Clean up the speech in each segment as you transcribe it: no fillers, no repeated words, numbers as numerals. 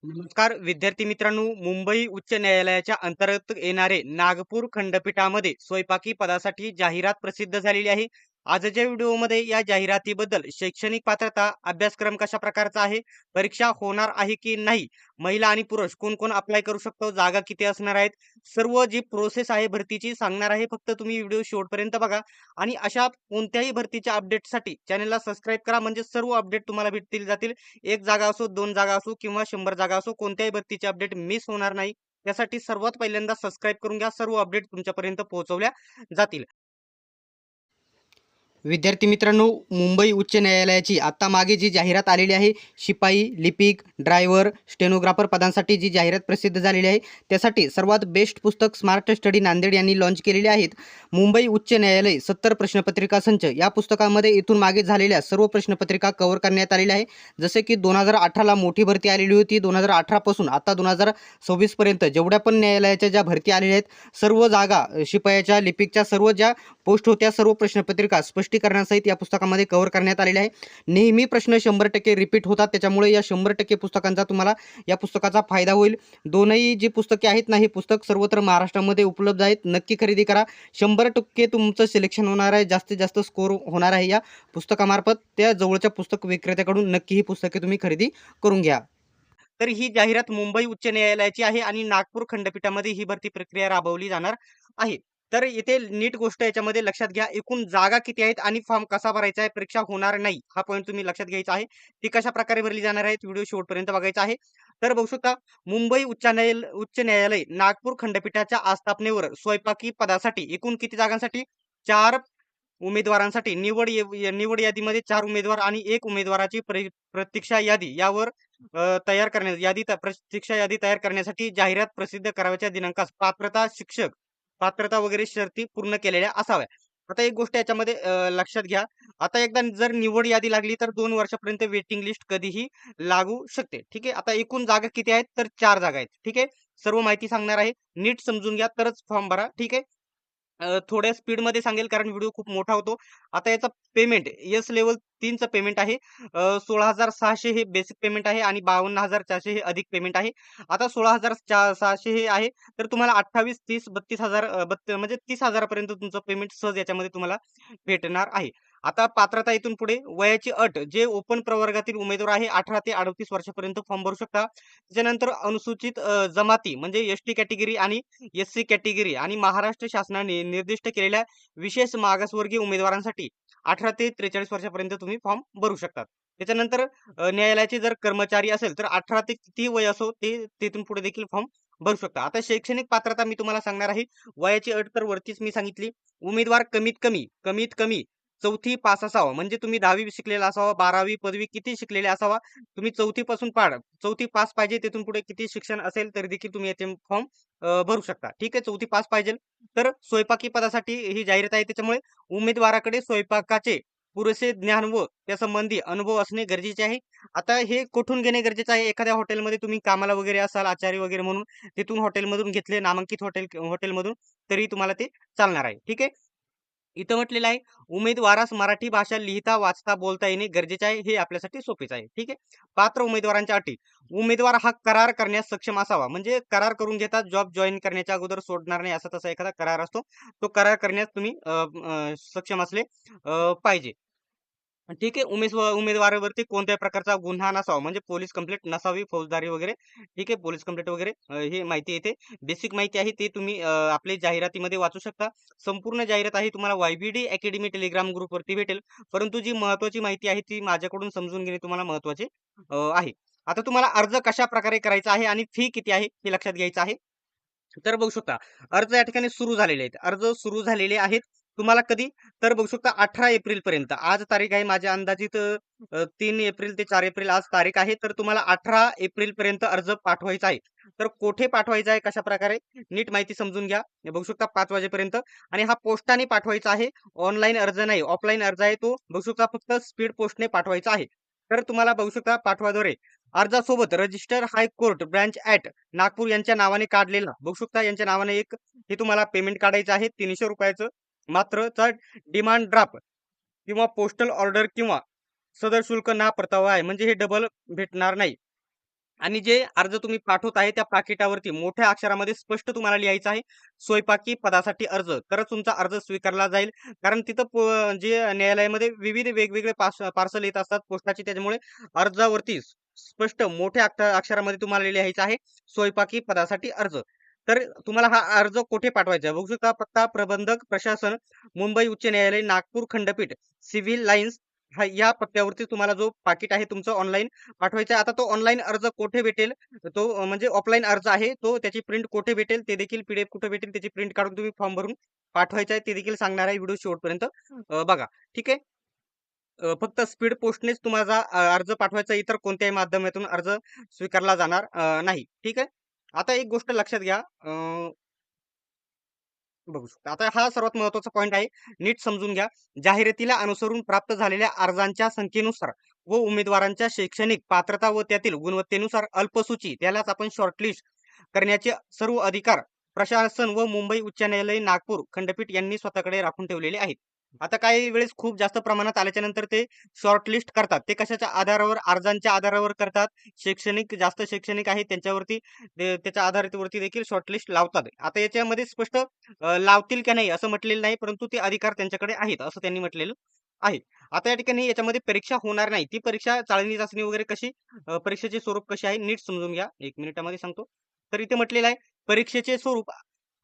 नमस्कार विद्यार्थी मित्रांनो, मुंबई उच्च न्यायालयाच्या अंतर्गत येणारे नागपूर खंडपीठामध्ये स्वयंपाकी पदासाठी जाहिरात प्रसिद्ध झालेली आहे. आजच्या व्हिडिओमध्ये या जाहिरातीबद्दल शैक्षणिक पात्रता, अभ्यासक्रम कशा प्रकारचा आहे, परीक्षा होणार आहे की नाही, महिला आणि पुरुष कोण कोण अप्लाय करू शकतो, जागा किती असणार आहेत, सर्व जी प्रोसेस आहे भरतीची सांगणार आहे. फक्त तुम्ही व्हिडिओ शेवटपर्यंत बघा आणि अशा कोणत्याही भरतीच्या अपडेटसाठी चॅनलला सबस्क्राईब करा, म्हणजे सर्व अपडेट तुम्हाला भेटतील जातील. एक जागा असो, दोन जागा असो किंवा 100 जागा असो, कोणत्याही भरतीचे अपडेट मिस होणार नाही. त्यासाठी सर्वात पहिल्यांदा सबस्क्राईब करून घ्या. सर्व अपडेट तुमच्यापर्यंत पोहोचवल्या जातील. विद्यार्थी मित्रांनो, मुंबई उच्च न्यायालयाची आता मागे जी जाहिरात आलेली आहे, शिपाई, लिपिक, ड्रायव्हर, स्टेनोग्राफर पदांसाठी जी जाहिरात प्रसिद्ध झालेली आहे, त्यासाठी सर्वात बेस्ट पुस्तक स्मार्ट स्टडी नांदेड यांनी लॉन्च केलेले आहेत. मुंबई उच्च न्यायालय 70 प्रश्नपत्रिका संच या पुस्तकामध्ये इथून मागे झालेल्या सर्व प्रश्नपत्रिका कव्हर करण्यात आलेल्या आहे. जसे की 2018ला मोठी भरती आलेली होती, 2018 पासून आता 2026 पर्यंत जेवढ्या पण न्यायालयाच्या ज्या भरती आलेल्या आहेत, सर्व जागा शिपायाच्या, लिपिकच्या सर्व ज्या पोस्ट होत्या, सर्व प्रश्नपत्रिका स्पष्टीकरणासहित या पुस्तकामध्ये कव्हर करण्यात आलेले आहे. नेहमी प्रश्न 100% रिपीट होतात, त्याच्यामुळे या 100% पुस्तकांचा तुम्हाला या पुस्तकाचा फायदा होईल. दोनही जी पुस्तके आहेत ना, हे पुस्तक सर्वत्र महाराष्ट्रामध्ये उपलब्ध आहेत. नक्की खरेदी करा. 100% तुमचं सिलेक्शन होणार आहे, जास्तीत जास्त स्कोर होणार आहे या पुस्तकामार्फत. त्या जवळच्या पुस्तक विक्रेत्याकडून नक्की ही पुस्तके तुम्ही खरेदी करून घ्या. तर ही जाहिरात मुंबई उच्च न्यायालयाची आहे आणि नागपूर खंडपीठामध्ये ही भरती प्रक्रिया राबवली जाणार आहे. तर इथे नीट गोष्ट याच्यामध्ये लक्षात घ्या, एकूण जागा किती आहेत आणि फॉर्म कसा भरायचा आहे, परीक्षा होणार नाही, हा पॉईंट तुम्ही लक्षात घ्यायचा आहे. ती कशा प्रकारे भरली जाणार आहे, व्हिडिओ शेवटपर्यंत बघायचा आहे. तर बघू शकता, मुंबई उच्च न्यायालय नागपूर खंडपीठाच्या आस्थापनेवर स्वयंपाकी पदासाठी एकूण किती जागांसाठी? 4 उमेदवारांसाठी निवड यादीमध्ये 4 उमेदवार आणि 1 उमेदवाराची प्रतीक्षा यादी यावर तयार करण्यास प्रतीक्षा यादी तयार करण्यासाठी जाहिरात प्रसिद्ध करावयाच्या दिनांकास पात्रता वगैरे शर्ती पूर्ण केलेल्या असाव्या. आता एक गोष्ट याच्यामध्ये लक्षात घ्या. आता एकदा जर निवड यादी लागली तर 2 वर्षापर्यंत वेटिंग लिस्ट कधीही लागू शकते. ठीक आहे. आता एकूण जागा किती आहेत? तर 4 जागा आहेत. ठीक आहे. सर्व माहिती सांगणार आहे. नीट समजून घ्या तरच फॉर्म भरा. ठीक आहे. थोड्या स्पीडमध्ये सांगेल कारण व्हिडिओ खूप मोठा होतो. आता याचा पेमेंट येस लेव्हल 3चं पेमेंट आहे. 16,600 हे बेसिक पेमेंट आहे आणि 52,400 हे अधिक पेमेंट आहे. आता 16,600 हे आहे, तर तुम्हाला 28, 30, 32,000 म्हणजे 30,000 पर्यंत तुमचं पेमेंट सहज याच्यामध्ये तुम्हाला भेटणार आहे. आता पात्रता इथून पुढे वयाची अट, जे ओपन प्रवर्गातील उमेदवार आहे 18 ते 38 वर्षापर्यंत फॉर्म भरू शकता. त्याच्यानंतर अनुसूचित जमाती म्हणजे एस-टी कॅटेगरी आणि एस-सी कॅटेगरी आणि महाराष्ट्र शासनाने निर्दिष्ट केलेल्या विशेष मागासवर्गीय उमेदवारांसाठी 18 ते 43 वर्षापर्यंत तुम्ही फॉर्म भरू शकतात. त्याच्यानंतर न्यायालयाचे जर कर्मचारी असेल तर 18 ते किती वय असो ते तिथून पुढे देखील फॉर्म भरू शकता. आता शैक्षणिक पात्रता मी तुम्हाला सांगणार आहे. वयाची अट तर वरतीच मी सांगितली. उमेदवार कमीत कमी 4थी पास असावा, म्हणजे तुम्ही 10वी शिकलेला असावा, 12वी पदवी किती शिकलेले असावा. तुम्ही 4थी पासून 4थी पास पाहिजे, तिथून पुढे किती शिक्षण असेल तरी देखील तुम्ही याचे फॉर्म भरू शकता. ठीक आहे. 4थी पास पाहिजे. तर स्वयंपाकी पदासाठी ही जाहिरात आहे. त्याच्यामुळे उमेदवाराकडे स्वयंपाकाचे पुरेसे ज्ञान व त्यासंबंधी अनुभव असणे गरजेचे आहे. आता हे कुठून घेणे गरजेचं आहे? एखाद्या हॉटेलमध्ये तुम्ही कामाला वगैरे असाल, आचारी वगैरे म्हणून, तिथून हॉटेलमधून घेतले, नामांकित हॉटेलमधून, तरी तुम्हाला ते चालणार आहे. ठीक आहे. इथं म्हटलेलं आहे, उमेदवारास मराठी भाषा लिहिता, वाचता, बोलता येणे गरजेचे आहे. हे आपल्यासाठी सोपेच आहे. ठीक आहे. पात्र उमेदवारांच्या अटी. उमेदवार हा करार करण्यास सक्षम असावा. म्हणजे करार करून घेतात, जॉब जॉइन करण्याच्या अगोदर सोडणार नाही, असा तसा एखादा करार असतो. तो करार करण्यास तुम्ही सक्षम असले पाहिजे. ठीक आहे. उमेदवारावरती कोणत्याही प्रकारचा गुन्हा नसावा, म्हणजे पोलीस कंप्लेंट नसावी, फौजदारी वगैरे. ठीक आहे. पोलीस कंप्लेंट वगैरे ही माहिती येते. बेसिक माहिती आहे ते तुम्ही आपल्या जाहिरातीमध्ये वाचू शकता. संपूर्ण जाहिरात आहे तुम्हाला YBD अकॅडमी टेलिग्राम ग्रुपवरती भेटेल. परंतु जी महत्त्वाची माहिती आहे ती माझ्याकडून समजून घेणे तुम्हाला महत्त्वाचे आहे. आता तुम्हाला अर्ज कशाप्रकारे करायचा आहे आणि फी किती आहे हे लक्षात घ्यायचं आहे. तर बघू शकता, अर्ज या ठिकाणी सुरू झालेले आहेत. अर्ज सुरू झालेले आहेत. तुम्हाला कधी? तर बघू शकता 18 एप्रिल पर्यंत. आज तारीख आहे माझ्या अंदाजित 3 एप्रिल ते 4 एप्रिल आज तारीख आहे. तर तुम्हाला 18 एप्रिल पर्यंत अर्ज पाठवायचा आहे. तर कोठे पाठवायचा आहे, कशा प्रकारे, नीट माहिती समजून घ्या. हे बघू शकता 5 वाजेपर्यंत आणि हा पोस्टाने पाठवायचा आहे. ऑनलाईन अर्ज नाही, ऑफलाईन अर्ज आहे. तो बघू शकता फक्त स्पीड पोस्टने पाठवायचा आहे. तर तुम्हाला बघू शकता पाठवाद्वारे अर्जासोबत register high court branch at Nagpur यांच्या नावाने काढलेला, बघू शकता यांच्या नावाने एक हे तुम्हाला पेमेंट काढायचं आहे ₹300 मात्र. डिमांड ड्राफ्ट किंवा पोस्टल ऑर्डर किंवा सदर शुल्क ना परतावा आहे, म्हणजे हे डबल भेटणार नाही. आणि जे अर्ज तुम्ही पाठवत आहे त्या पाकिटावरती मोठ्या अक्षरामध्ये स्पष्ट तुम्हाला लिहायचं आहे, स्वयंपाकी पदासाठी अर्ज. तरच तुमचा अर्ज स्वीकारला जाईल. कारण तिथं जे न्यायालयामध्ये विविध वेगवेगळे पार्सल येत असतात पोस्टाची, त्याच्यामुळे अर्जावरती स्पष्ट मोठ्या अक्षरामध्ये तुम्हाला लिहायचं आहे, स्वयंपाकी पदासाठी अर्ज. तर तुम्हाला हा अर्ज कुठे पाठवायचा आहे? बघू शकता, पत्ता प्रबंधक प्रशासन, मुंबई उच्च न्यायालय, नागपूर खंडपीठ, सिव्हिल लाईन्स, या पत्त्यावरती तुम्हाला जो पाकीट आहे तुमचं ऑनलाईन पाठवायचा आहे. आता तो ऑनलाईन अर्ज कोठे भेटेल? तो म्हणजे ऑफलाईन अर्ज आहे. तो त्याची प्रिंट कुठे भेटेल? ते देखील पीडीएफ कुठे भेटेल? त्याची प्रिंट काढून तुम्ही फॉर्म भरून पाठवायचा आहे. ते देखील सांगणार आहे व्हिडिओ शेवटपर्यंत बघा. ठीक आहे. फक्त स्पीड पोस्टनेच तुम्हाला अर्ज पाठवायचा, इतर कोणत्याही माध्यमातून अर्ज स्वीकारला जाणार नाही. ठीक आहे. आता एक गोष्ट लक्षात घ्या. बघू शकता. आता हा सर्वात महत्त्वाचा पॉइंट आहे. नीट समजून घ्या. जाहिरातीला अनुसरून प्राप्त झालेल्या अर्जांच्या संख्येनुसार व उमेदवारांच्या शैक्षणिक पात्रता व त्यातील गुणवत्तेनुसार अल्पसूची, त्यालाच आपण शॉर्टलिस्ट करण्याचे सर्व अधिकार प्रशासन व मुंबई उच्च न्यायालय, नागपूर खंडपीठ यांनी स्वतःकडे राखून ठेवलेले आहेत. आता काही वेळेस खूप जास्त प्रमाणात आल्याच्या नंतर ते शॉर्टलिस्ट करतात. ते कशाच्या आधारावर? अर्जांच्या आधारावर करतात. जास्त शैक्षणिक आहे त्यांच्यावरती त्याच्या आधारितवरती देखील शॉर्टलिस्ट लावतात. आता याच्यामध्ये स्पष्ट लावतील का नाही असं म्हटलेलं नाही, परंतु ते अधिकार त्यांच्याकडे आहेत असं त्यांनी म्हटलेलं आहे. आता या ठिकाणी याच्यामध्ये परीक्षा होणार नाही. ती परीक्षा चाळणी चाचणी वगैरे कशी, परीक्षेचे स्वरूप कसे आहे नीट समजून घ्या. 1 मिनिटामध्ये सांगतो. तर इथे म्हटलेलं आहे, परीक्षेचे स्वरूप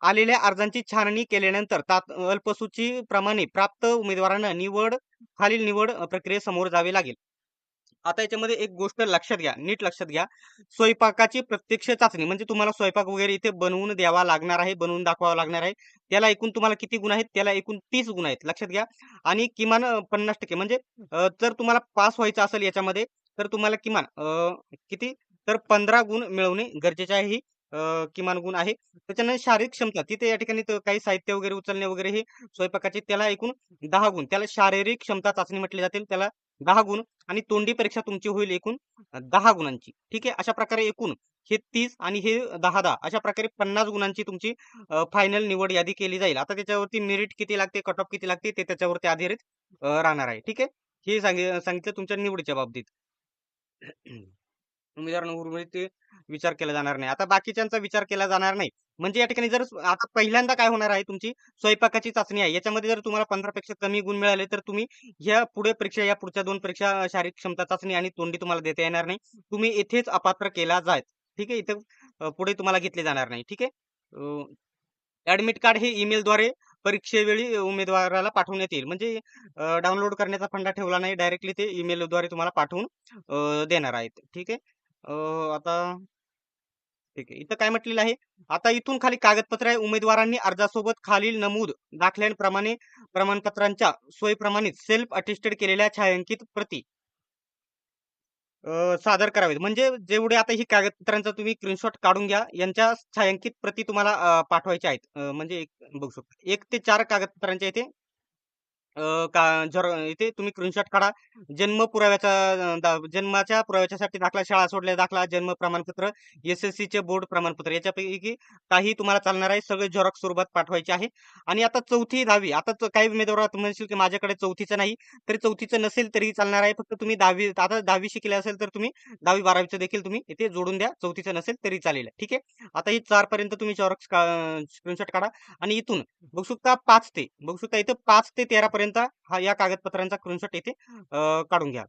आलेल्या अर्जांची छाननी केल्यानंतर अल्पसूची प्रमाणे प्राप्त उमेदवारांना खालील निवड प्रक्रियेत समोर जावे लागेल. आता याच्यामध्ये एक गोष्ट लक्षात घ्या, नीट लक्षात घ्या. स्वयंपाकाची प्रत्यक्ष चाचणी म्हणजे तुम्हाला स्वयंपाक वगैरे इथे बनवून द्यावा लागणार आहे, बनवून दाखवावा लागणार आहे. त्याला एकूण तुम्हाला किती गुण आहेत? त्याला एकूण 30 गुण आहेत. लक्षात घ्या. आणि किमान 50% म्हणजे जर तुम्हाला पास व्हायचं असेल याच्यामध्ये, तर तुम्हाला किमान किती? तर 15 गुण मिळवणे गरजेचे आहे. ही किमान गुण आहे. त्याच्यानंतर शारीरिक क्षमता तिथे या ठिकाणी काही साहित्य वगैरे उचलणे वगैरे हे स्वयंपाकाचे, त्याला एकूण 10 गुण. त्याला शारीरिक क्षमता चाचणी म्हटली जाते. त्याला 10 गुण. आणि तोंडी परीक्षा तुमची होईल एकूण 10 गुणांची. ठीक आहे. अशा प्रकारे एकूण हे 30 आणि हे 10-10 अशा प्रकारे 50 गुणांची तुमची फायनल निवड यादी केली जाईल. आता त्याच्यावरती मेरिट किती लागते, कट ऑफ किती लागते ते त्याच्यावरती आधारित राहणार आहे. ठीक आहे. हे सांगितलं तुमच्या निवडीच्या बाबतीत. उमेदवारांवर ते विचार केला जाणार नाही. आता बाकीच्यांचा विचार केला जाणार नाही. म्हणजे या ठिकाणी जर आता पहिल्यांदा काय होणार आहे, तुमची स्वयंपाकाची चाचणी आहे. याच्यामध्ये जर तुम्हाला 15 पेक्षा कमी गुण मिळाले, तर तुम्ही या पुढच्या 2 परीक्षा शारीरिक क्षमता चाचणी आणि तोंडी तुम्हाला देता येणार नाही. तुम्ही येथेच अपात्र केला जाल. ठीक आहे. इथं पुढे तुम्हाला घेतले जाणार नाही. ठीक आहे. ॲडमिट कार्ड हे ईमेलद्वारे परीक्षेवेळी उमेदवाराला पाठवण्यात येईल. म्हणजे डाउनलोड करण्याचा फंडा ठेवला नाही. डायरेक्टली ते ईमेलद्वारे तुम्हाला पाठवून देणार आहेत. ठीक आहे. आता ठीक आहे. इथं काय म्हटलेलं आहे? आता इथून खाली कागदपत्र आहे. उमेदवारांनी अर्जासोबत खालील नमूद दाखल्यांप्रमाणे प्रमाणपत्रांच्या सोयीप्रमाणे सेल्फ अटेस्टेड केलेल्या छायांकित प्रती सादर करावेत. म्हणजे जेवढे आता ही कागदपत्रांचा तुम्ही स्क्रीनशॉट काढून घ्या. यांच्या छायांकित प्रती तुम्हाला पाठवायच्या आहेत. म्हणजे बघू शकता 1 ते 4 कागदपत्रांच्या इथे का जर इथे तुम्ही स्क्रीनशॉट काढा. जन्माच्या पुराव्याच्यासाठी दाखला, शाळा सोडल्या दाखला, जन्म प्रमाणपत्र, एस-एस-सीचे बोर्ड प्रमाणपत्र याच्यापैकी काही तुम्हाला चालणार आहे. सगळे झेरॉक्स स्वरूपात पाठवायचे आहे. आणि आता 4थी 10वी आता काही उमेदवार तुम्ही म्हणशील की माझ्याकडे 4थीचं नाही, तरी 4थीचं नसेल तरी चालणार आहे. फक्त तुम्ही 10वी आता 10वी शिकले असेल तर तुम्ही 10वी 12वीचं देखील तुम्ही इथे जोडून द्या. 4थीचं नसेल तरी चालेल. ठीक आहे. आता ही 4 पर्यंत तुम्ही झेरॉक्स स्क्रीनशॉट काढा. आणि इथून बघू शकता 5 ते 13 पर्यंत या कागदपत्रांचा स्क्रीनशॉट इथे काढून घ्या.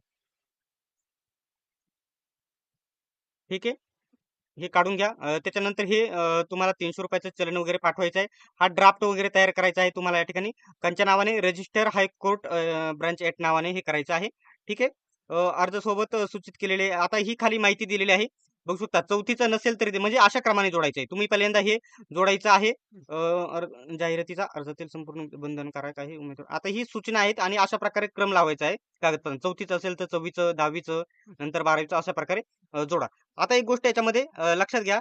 ठीक आहे. हे काढून घ्या. त्याच्यानंतर हे तुम्हाला ₹300 चलन वगैरे पाठवायचं आहे. हा ड्राफ्ट वगैरे तयार करायचा आहे तुम्हाला या ठिकाणी. कंच्या नावाने रजिस्टर हायकोर्ट ब्रांच ॲक्ट नावाने हे करायचं आहे. ठीक आहे. अर्जासोबत सूचित केलेले आता ही खाली माहिती दिलेली आहे. बघू शकता 4थीचं नसेल तरी ते म्हणजे अशा क्रमाने जोडायचं आहे. तुम्ही पहिल्यांदा हे जोडायचं आहे. जाहिरातीचा अर्जातील संपूर्ण बंधनकारक आहे उमेदवार. आता ही सूचना आहेत आणि अशा प्रकारे क्रम लावायचा आहे कागदपत्रांचा. 4थीचं असेल तर 4वीचं, 10वीचं, नंतर 12वीचं अशा प्रकारे जोडा. आता एक गोष्ट याच्यामध्ये लक्षात घ्या.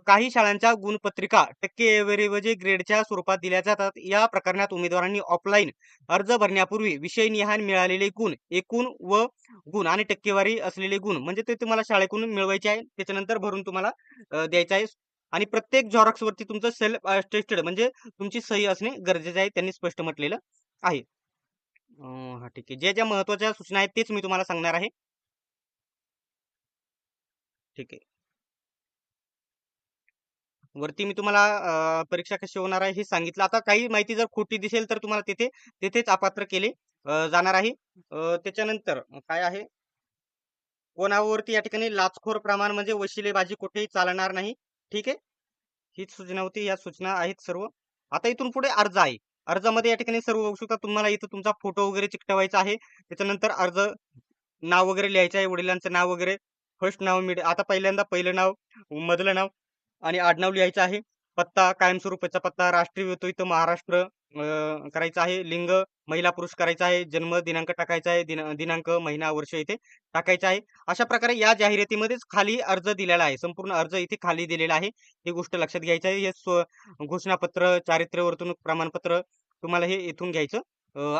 काही शाळांच्या गुणपत्रिका टक्केवारीऐवजी ग्रेडच्या स्वरूपात दिल्या जातात. या प्रकरणात उमेदवारांनी ऑफलाईन अर्ज भरण्यापूर्वी विषयनिहाय मिळालेले गुण, एकूण व गुण आणि टक्केवारी असलेले गुण म्हणजे ते तुम्हाला शाळेकडून मिळवायचे आहे. त्याच्यानंतर भरून तुम्हाला द्यायचं आहे. आणि प्रत्येक झेरॉक्सवरती तुमचं सेल्फ अटेस्टेड म्हणजे तुमची सही असणे गरजेचे आहे. त्यांनी स्पष्ट म्हटलेलं आहे. हां, ठीक आहे. ज्या महत्त्वाच्या सूचना आहेत तेच मी तुम्हाला सांगणार आहे. ठीक आहे. वरती मी तुम्हाला परीक्षा कशी होणार आहे हे सांगितलं. आता काही माहिती जर खोटी दिसेल तर तुम्हाला तिथेच अपात्र केले जाणार आहे. त्याच्यानंतर काय आहे, कोणावरती या ठिकाणी लाचखोर प्रमाण म्हणजे वशिलेबाजी कुठेही चालणार नाही. ठीक आहे. हीच सूचना होती. या सूचना आहेत सर्व. आता इथून पुढे अर्ज आहे. अर्जामध्ये या ठिकाणी सर्व बघू शकता. तुम्हाला इथं तुमचा फोटो वगैरे चिकटवायचा आहे. त्याच्यानंतर नाव वगैरे लिहायचं आहे. वडिलांचं नाव वगैरे. फर्स्ट नाव, आता पहिल्यांदा पहिलं नाव, मधलं नाव आणि आडनाव लिहायचं आहे. पत्ता, कायमस्वरूपीचा पत्ता, राष्ट्रीय येतो इथं महाराष्ट्र करायचं आहे. लिंग महिला पुरुष करायचं आहे. जन्म दिनांक टाकायचा आहे. दिनांक, महिना, वर्ष इथे टाकायचं आहे. अशा प्रकारे या जाहिरातीमध्येच खाली अर्ज दिलेला आहे. संपूर्ण अर्ज इथे खाली दिलेला आहे. ही गोष्ट लक्षात घ्यायची आहे. हे घोषणापत्र, चारित्र्य वर्तणूक प्रमाणपत्र तुम्हाला हे इथून घ्यायचं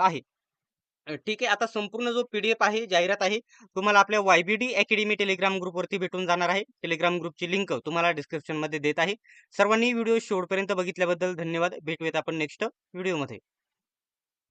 आहे. ठीक आहे. आता संपूर्ण जो PDF आहे, जाहिरात आहे, तुम्हाला आपल्या YBD अकॅडमी टेलिग्राम ग्रुपवरती भेटून जाणार आहे. टेलिग्राम ग्रुपची लिंक तुम्हाला डिस्क्रिप्शनमध्ये देत आहे. सर्वांनी व्हिडिओ शेवटपर्यंत बघितल्याबद्दल धन्यवाद. भेटूयात आपण नेक्स्ट व्हिडिओमध्ये.